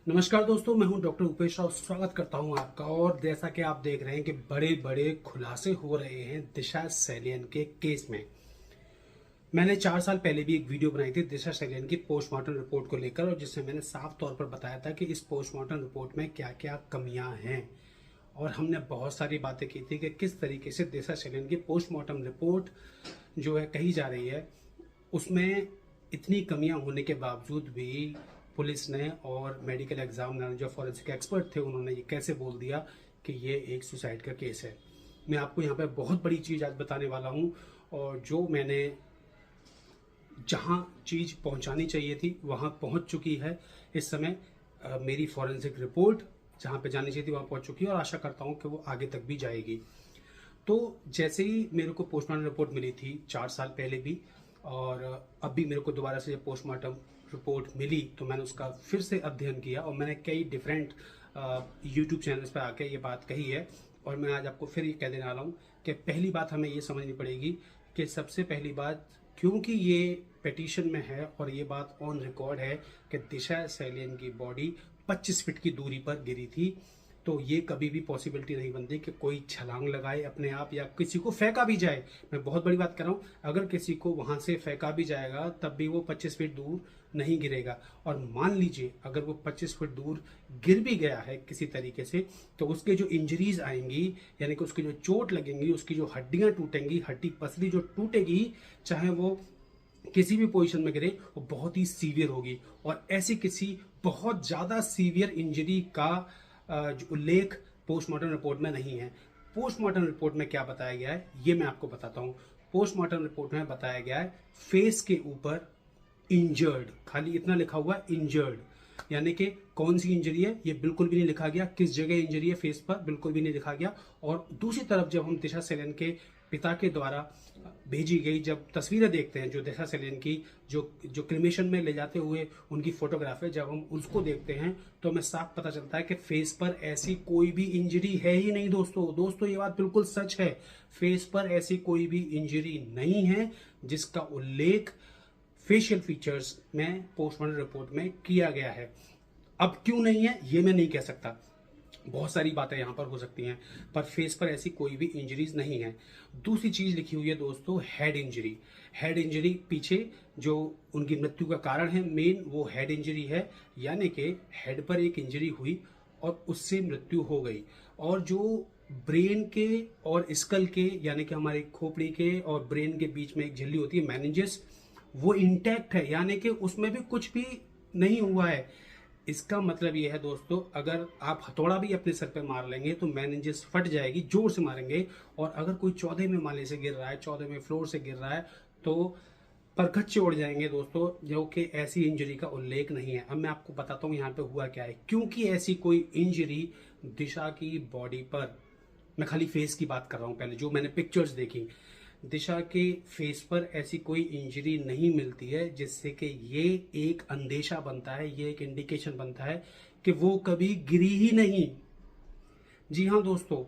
नमस्कार दोस्तों, मैं हूं डॉक्टर उपेश राव। स्वागत करता हूं आपका। और जैसा कि आप देख रहे हैं कि बड़े बड़े खुलासे हो रहे हैं दिशा सैलियन के केस में। मैंने 4 साल पहले भी एक वीडियो बनाई थी दिशा सैलियन की पोस्टमार्टम रिपोर्ट को लेकर, और जिसमें मैंने साफ तौर पर बताया था कि इस पोस्टमार्टम रिपोर्ट में क्या क्या कमियां हैं। और हमने बहुत सारी बातें की थी कि किस तरीके से दिशा सैलियन की पोस्टमार्टम रिपोर्ट जो है कही जा रही है, उसमें इतनी कमियां होने के बावजूद भी पुलिस ने और मेडिकल एग्जामिनर जो फॉरेंसिक एक्सपर्ट थे, उन्होंने ये कैसे बोल दिया कि ये एक सुसाइड का केस है। मैं आपको यहाँ पे बहुत बड़ी चीज़ आज बताने वाला हूँ, और जो मैंने जहाँ चीज़ पहुँचानी चाहिए थी वहाँ पहुँच चुकी है इस समय। मेरी फॉरेंसिक रिपोर्ट जहाँ पे जानी चाहिए थी वहाँ पहुँच चुकी है, और आशा करता हूँ कि वो आगे तक भी जाएगी। तो जैसे ही मेरे को पोस्टमार्टम रिपोर्ट मिली थी 4 साल पहले भी, और अब भी मेरे को दोबारा से जब पोस्टमार्टम रिपोर्ट मिली तो मैंने उसका फिर से अध्ययन किया, और मैंने कई डिफरेंट यूट्यूब चैनल्स पर आके ये बात कही है। और मैं आज आपको फिर ये कह देने वाला हूँ कि पहली बात हमें ये समझनी पड़ेगी कि सबसे पहली बात, क्योंकि ये पिटीशन में है और ये बात ऑन रिकॉर्ड है कि दिशा सैलियन की बॉडी 25 फीट की दूरी पर गिरी थी, तो ये कभी भी पॉसिबिलिटी नहीं बनती कि कोई छलांग लगाए अपने आप या किसी को फेंका भी जाए। मैं बहुत बड़ी बात कर रहा हूँ, अगर किसी को वहां से फेंका भी जाएगा तब भी वो 25 फीट दूर नहीं गिरेगा। और मान लीजिए अगर वो 25 फीट दूर गिर भी गया है किसी तरीके से, तो उसके जो इंजरीज आएंगी, यानी कि उसकी जो चोट लगेंगी, उसकी जो हड्डियां टूटेंगी, हड्डी पसली जो टूटेगी, चाहे वो किसी भी पोजीशन में गिरे, वो बहुत ही सीवियर होगी। और ऐसी किसी बहुत ज्यादा सीवियर इंजरी का जो उल्लेख पोस्टमार्टम रिपोर्ट में नहीं है। पोस्टमार्टम रिपोर्ट में क्या बताया गया है ये मैं आपको बताता हूं। पोस्टमार्टम रिपोर्ट में बताया गया है फेस के ऊपर इंजर्ड, खाली इतना लिखा हुआ इंजर्ड, यानी कि कौन सी इंजरी है ये बिल्कुल भी नहीं लिखा गया, किस जगह इंजरी है फेस पर बिल्कुल भी नहीं लिखा गया। और दूसरी तरफ जब हम दिशा सैलियन के पिता के द्वारा भेजी गई जब तस्वीरें देखते हैं, जो दिशा सैलियन की जो जो क्रिमेशन में ले जाते हुए उनकी फोटोग्राफ है, जब हम उसको देखते हैं तो हमें साफ पता चलता है कि फेस पर ऐसी कोई भी इंजरी है ही नहीं। दोस्तों ये बात बिल्कुल सच है, फेस पर ऐसी कोई भी इंजरी नहीं है जिसका उल्लेख फेशियल फीचर्स में पोस्टमार्टम रिपोर्ट में किया गया है। अब क्यों नहीं है ये मैं नहीं कह सकता, बहुत सारी बातें यहां पर हो सकती हैं, पर फेस पर ऐसी कोई भी इंजरीज नहीं है। दूसरी चीज लिखी हुई है दोस्तों, हेड इंजरी। हेड इंजरी पीछे जो उनकी मृत्यु का कारण है मेन, वो हेड इंजरी है, यानी कि हेड पर एक इंजरी हुई और उससे मृत्यु हो गई। और जो ब्रेन के और स्कल के, यानी कि हमारे खोपड़ी के और ब्रेन के बीच में एक झिल्ली होती है मेनिंजेस, वो इंटैक्ट है, यानी कि उसमें भी कुछ भी नहीं हुआ है। इसका मतलब ये है दोस्तों, अगर आप हथौड़ा भी अपने सर पे मार लेंगे तो मेनिंजेस फट जाएगी, जोर से मारेंगे। और अगर कोई 14वें माले से गिर रहा है, 14वें फ्लोर से गिर रहा है, तो परखच्चे उड़ जाएंगे दोस्तों, जो कि ऐसी इंजरी का उल्लेख नहीं है। अब मैं आपको बताता हूँ यहाँ पे हुआ क्या है, क्योंकि ऐसी कोई इंजरी दिशा की बॉडी पर, मैं खाली फेस की बात कर रहा हूँ, पहले जो मैंने पिक्चर्स देखी, दिशा के फेस पर ऐसी कोई इंजरी नहीं मिलती है जिससे कि ये एक अंदेशा बनता है, ये एक इंडिकेशन बनता है कि वो कभी गिरी ही नहीं। जी हाँ दोस्तों,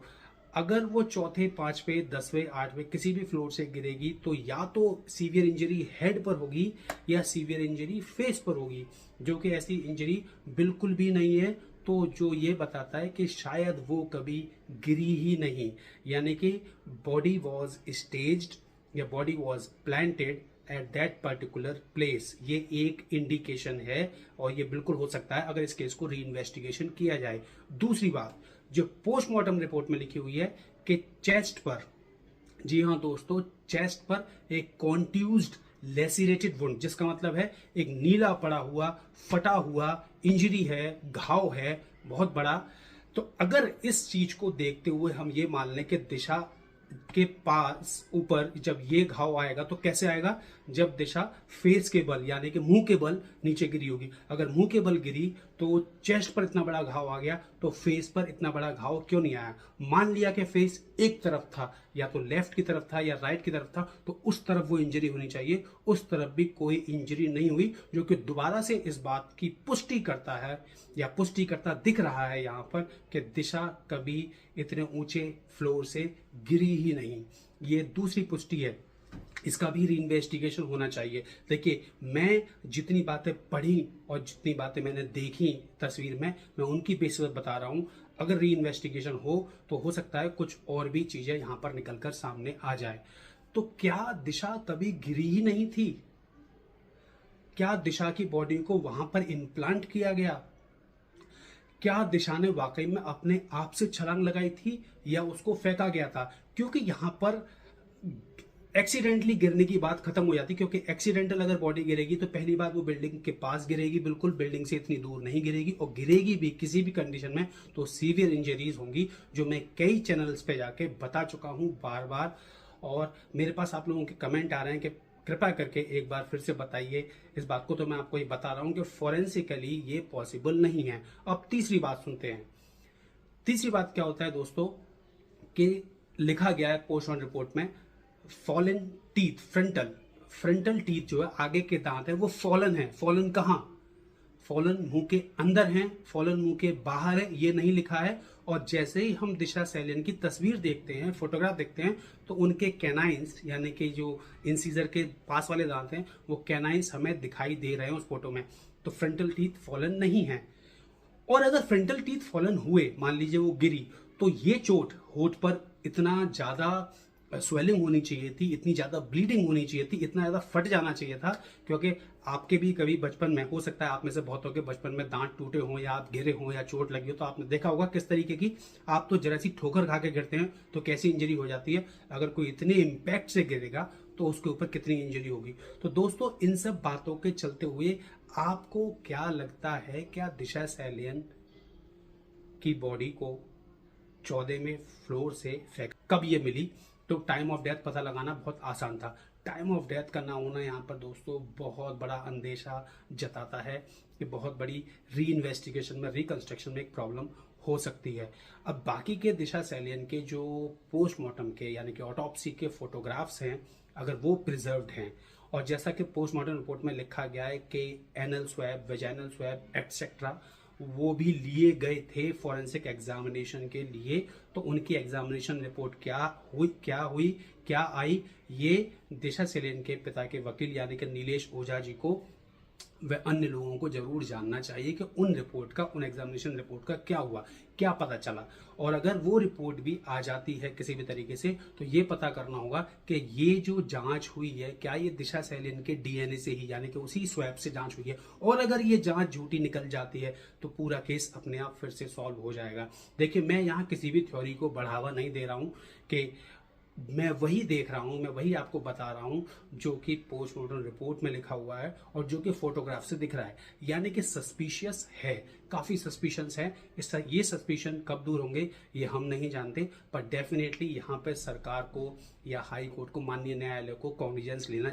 अगर वो चौथे, पांचवें, 10वें, 8वें किसी भी फ्लोर से गिरेगी तो या तो सीवियर इंजरी हेड पर होगी या सीवियर इंजरी फेस पर होगी, जो कि ऐसी इंजरी बिल्कुल भी नहीं है। तो जो ये बताता है कि शायद वो कभी गिरी ही नहीं, यानी कि बॉडी वॉज स्टेज्ड या body was planted at that particular place. ये एक इंडिकेशन है, और ये बिल्कुल हो सकता है अगर इस केस को री इन्वेस्टिगेशन किया जाए। दूसरी बात जो पोस्टमार्टम रिपोर्ट में लिखी हुई है कि चेस्ट पर, जी हाँ दोस्तों, चेस्ट पर एक कॉन्ट्यूज्ड लेसिरेटेड वुंड, जिसका मतलब है एक नीला पड़ा हुआ, फटा हुआ इंजरी है, घाव है बहुत बड़ा। तो अगर इस चीज को देखते हुए हम ये मान लें कि दिशा के पास ऊपर जब ये घाव आएगा तो कैसे आएगा, जब दिशा फेस के बल, यानी कि मुंह के बल नीचे गिरी होगी। अगर मुंह के बल गिरी तो चेस्ट पर इतना बड़ा घाव आ गया, तो फेस पर इतना बड़ा घाव क्यों नहीं आया। मान लिया कि फेस एक तरफ था, या तो लेफ्ट की तरफ था या राइट की तरफ था, तो उस तरफ वो इंजरी होनी चाहिए, उस तरफ भी कोई इंजरी नहीं हुई, जो कि दोबारा से इस बात की पुष्टि करता है या पुष्टि करता दिख रहा है यहाँ पर कि दिशा कभी इतने ऊंचे फ्लोर से गिरी ही नहीं। ये दूसरी पुष्टि है। इसका भी रीइन्वेस्टिगेशन होना चाहिए। देखिए, मैं जितनी बातें पढ़ी और जितनी बातें मैंने देखी तस्वीर में, मैं उनकी बेसिस पर बता रहा हूँ। अगर रीइन्वेस्टिगेशन तो हो सकता है कुछ और भी चीजें यहाँ पर निकलकर सामने आ जाए। तो क्या दिशा कभी गिरी ही नहीं थी? क्या दिशा की बॉडी को वहां पर इम्प्लांट किया गया? क्या दिशा ने वाकई में अपने आप से छलांग लगाई थी या उसको फेंका गया था? क्योंकि यहां पर एक्सीडेंटली गिरने की बात खत्म हो जाती, क्योंकि एक्सीडेंटल अगर बॉडी गिरेगी तो पहली बात वो बिल्डिंग के पास गिरेगी, बिल्कुल बिल्डिंग से इतनी दूर नहीं गिरेगी, और गिरेगी भी किसी भी कंडीशन में तो सीवियर इंजरीज होंगी, जो मैं कई चैनल्स पे जाके बता चुका हूं बार बार। और मेरे पास आप लोगों के कमेंट आ रहे हैं कि कृपया करके एक बार फिर से बताइए इस बात को। तो मैं आपको ये बता रहा हूं कि फॉरेंसिकली ये पॉसिबल नहीं है। अब तीसरी बात सुनते हैं। तीसरी बात क्या होता है दोस्तों, कि लिखा गया है पोस्टमार्टम रिपोर्ट में, फॉलन टीथ, फ्रंटल टीथ जो है, आगे के दांत है, वो फॉलन है। फॉलन कहां? फॉलन मुंह के अंदर है, फॉलन मुंह के बाहर है, ये नहीं लिखा है। और जैसे ही हम दिशा सैलियन की तस्वीर देखते हैं, फोटोग्राफ देखते हैं, तो उनके कैनाइंस यानी कि जो इंसीजर के पास वाले दांत हैं, वो कैनाइंस हमें दिखाई दे रहे हैं उस फोटो में। तो फ्रंटल टीथ फॉलन नहीं है। और अगर फ्रंटल टीथ फॉलन हुए, मान लीजिए वो गिरी, तो ये चोट होठ पर इतना ज्यादा स्वेलिंग होनी चाहिए थी, इतनी ज्यादा ब्लीडिंग होनी चाहिए थी, इतना ज्यादा फट जाना चाहिए था। क्योंकि आपके भी कभी बचपन में, हो सकता है आप में से बहुतों के बचपन में दांत टूटे हों या आप गिरे हों या चोट लगी हो, तो आपने देखा होगा किस तरीके की, आप तो जरा सी ठोकर खा के गिरते हैं तो कैसी इंजरी हो जाती है। अगर कोई इतने इम्पैक्ट से गिरेगा तो उसके ऊपर कितनी इंजरी होगी। तो दोस्तों, इन सब बातों के चलते हुए आपको क्या लगता है, क्या दिशा सैलियन की बॉडी को 14वें फ्लोर से फेंक कब ये मिली? तो टाइम ऑफ डेथ पता लगाना बहुत आसान था। टाइम ऑफ डेथ का ना होना यहाँ पर दोस्तों बहुत बड़ा अंदेशा जताता है कि बहुत बड़ी री इन्वेस्टिगेशन में, रिकंस्ट्रक्शन में एक प्रॉब्लम हो सकती है। अब बाकी के दिशा सैलियन के जो पोस्टमार्टम के यानी कि ऑटोप्सी के फोटोग्राफ्स हैं, अगर वो प्रिजर्व्ड हैं, और जैसा कि पोस्टमार्टम रिपोर्ट में लिखा गया है कि anal swab, vaginal swab etcetera वो भी लिए गए थे फॉरेंसिक एग्जामिनेशन के लिए, तो उनकी एग्जामिनेशन रिपोर्ट क्या आई, ये दिशा सैलियन के पिता के वकील यानी कि नीलेश ओझा जी को व अन्य लोगों को जरूर जानना चाहिए कि उन एग्जामिनेशन रिपोर्ट का क्या हुआ, क्या पता चला। और अगर वो रिपोर्ट भी आ जाती है किसी भी तरीके से, तो ये पता करना होगा कि ये जो जांच हुई है, क्या ये दिशा सैलियन के डीएनए से ही यानी कि उसी स्वैब से जांच हुई है। और अगर ये जांच झूठी निकल जाती है तो पूरा केस अपने आप फिर से सॉल्व हो जाएगा। देखिए, मैं यहाँ किसी भी थ्योरी को बढ़ावा नहीं दे रहा हूँ, कि मैं वही देख रहा हूं, मैं वही आपको बता रहा हूं जो कि पोस्टमार्टम रिपोर्ट में लिखा हुआ है और जो कि फोटोग्राफ से दिख रहा है। यानी कि सस्पिशियस है, काफी सस्पिशंस है। ये सस्पिशन कब दूर होंगे ये हम नहीं जानते, पर डेफिनेटली यहाँ पे सरकार को या हाई कोर्ट को, माननीय न्यायालय को कॉग्निजेंस लेना